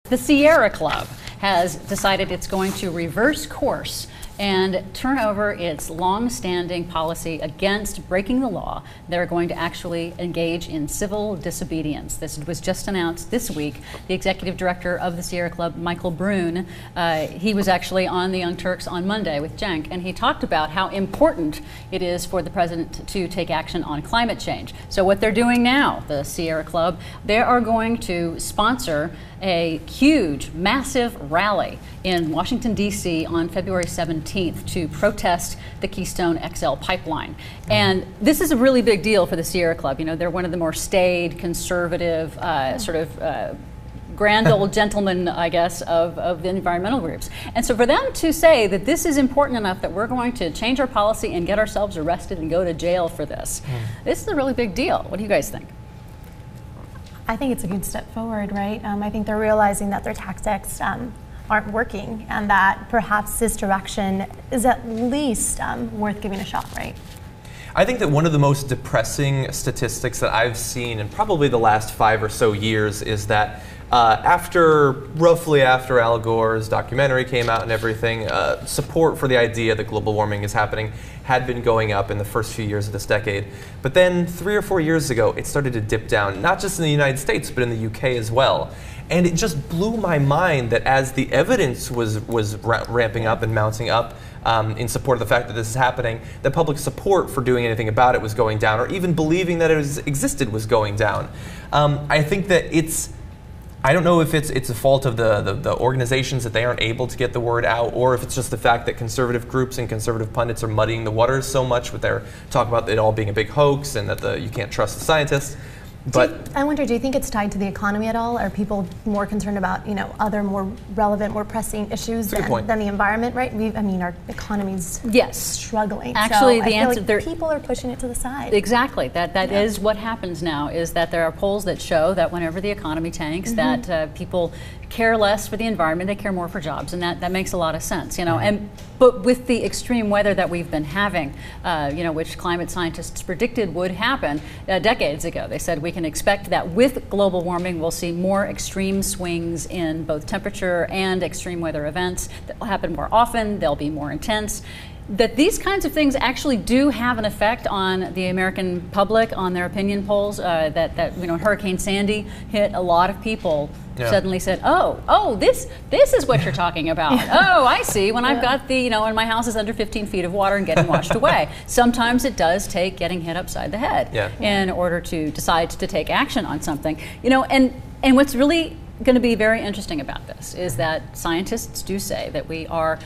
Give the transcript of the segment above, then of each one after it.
The Sierra Club has decided it's going to reverse course and turn over its long-standing policy against breaking the law. They're going to actually engage in civil disobedience. This was just announced this week. The executive director of the Sierra Club, Michael Brune, he was actually on the Young Turks on Monday with Cenk, and he talked about how important it is for the president to take action on climate change. So what they're doing now, the Sierra Club, they are going to sponsor a huge, massive rally in Washington, D.C. on February 17th to protest the Keystone XL pipeline. And this is a really big deal for the Sierra Club. You know, they're one of the more staid, conservative, grand old gentlemen, I guess, of the environmental groups. And so for them to say that this is important enough that we're going to change our policy and get ourselves arrested and go to jail for this, this is a really big deal. What do you guys think? I think it's a good step forward, right? I think they're realizing that their tactics aren't working and that perhaps this direction is at least worth giving a shot, right? I think that one of the most depressing statistics that I've seen in probably the last 5 or so years is that roughly after Al Gore's documentary came out and everything, support for the idea that global warming is happening had been going up in the first few years of this decade. But then 3 or 4 years ago, it started to dip down, not just in the United States, but in the UK as well. And it just blew my mind that as the evidence was ramping up and mounting up in support of the fact that this is happening, the public support for doing anything about it was going down, or even believing that it existed was going down. I think that I don't know if it's a fault of the organizations that they aren't able to get the word out, or if it's just the fact that conservative groups and conservative pundits are muddying the waters so much with their talk about it all being a big hoax and that you can't trust the scientists. But I wonder, do you think it's tied to the economy at all? Are people more concerned about, you know, other more relevant, more pressing issues than the environment, right? I mean, our economy's struggling. Actually, so the answer, like people are pushing it to the side. Exactly. That is what happens now, is that there are polls that show that whenever the economy tanks, that people care less for the environment, they care more for jobs, and that makes a lot of sense, you know. But with the extreme weather that we've been having, you know, which climate scientists predicted would happen decades ago, they said we can expect that with global warming we'll see more extreme swings in both temperature and extreme weather events that will happen more often, they'll be more intense. That these kinds of things actually do have an effect on the American public, on their opinion polls. That you know, Hurricane Sandy hit a lot of people. Suddenly said, oh, this is what you're talking about. Oh, I see. When I've got when my house is under 15 feet of water and getting washed away. Sometimes it does take getting hit upside the head in order to decide to take action on something. You know, and what's really going to be very interesting about this is that scientists do say that we are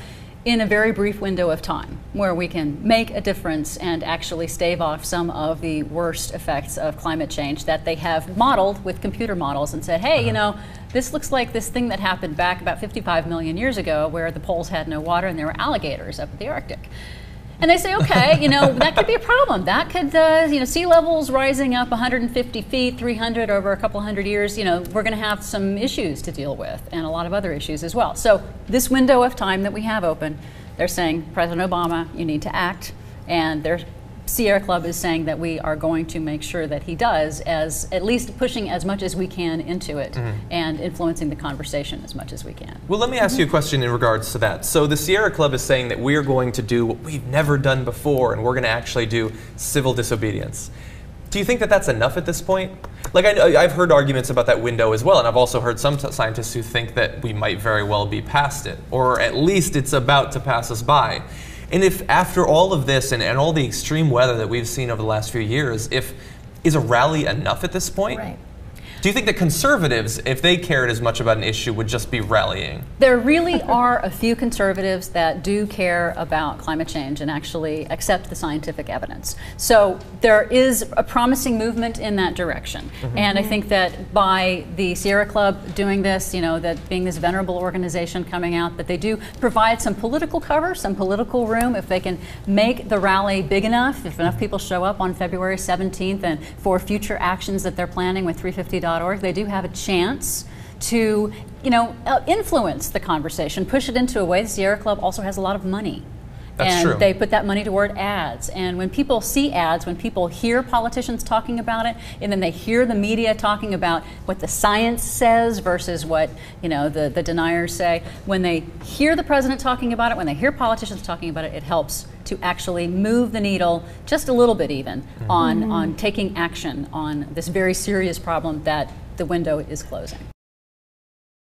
in a very brief window of time where we can make a difference and actually stave off some of the worst effects of climate change that they have modeled with computer models and said, hey, you know, this looks like this thing that happened back about 55 million years ago where the poles had no water and there were alligators up at the Arctic. And they say, okay, you know, that could be a problem. That could, you know, sea levels rising up 150 feet, 300 over a couple hundred years, you know, we're going to have some issues to deal with and a lot of other issues as well. So this window of time that we have open, they're saying, President Obama, you need to act. And their Sierra Club is saying that we are going to make sure that he does, as at least pushing as much as we can into it and influencing the conversation as much as we can. Well, let me ask you a question in regards to that. So the Sierra Club is saying that we're going to do what we've never done before, and we're going to actually do civil disobedience. Do you think that that's enough at this point? Like, I've heard arguments about that window as well, and I've also heard some scientists who think that we might very well be past it, or at least it's about to pass us by. And if after all of this and all the extreme weather that we've seen over the last few years, is a rally enough at this point? Right. Do you think that conservatives, if they cared as much about an issue, would just be rallying? There really are a few conservatives that do care about climate change and actually accept the scientific evidence. So there is a promising movement in that direction. And I think that by the Sierra Club doing this, you know, that being this venerable organization coming out, that they do provide some political cover, some political room. If they can make the rally big enough, if enough people show up on February 17th and for future actions that they're planning with 350.org, they do have a chance to, you know, influence the conversation, push it into a way. The Sierra Club also has a lot of money. That's and true. they put that money toward ads. And when people see ads, when people hear politicians talking about it, and then they hear the media talking about what the science says versus what the deniers say, when they hear the president talking about it, when they hear politicians talking about it, it helps to actually move the needle just a little bit even on taking action on this very serious problem that the window is closing.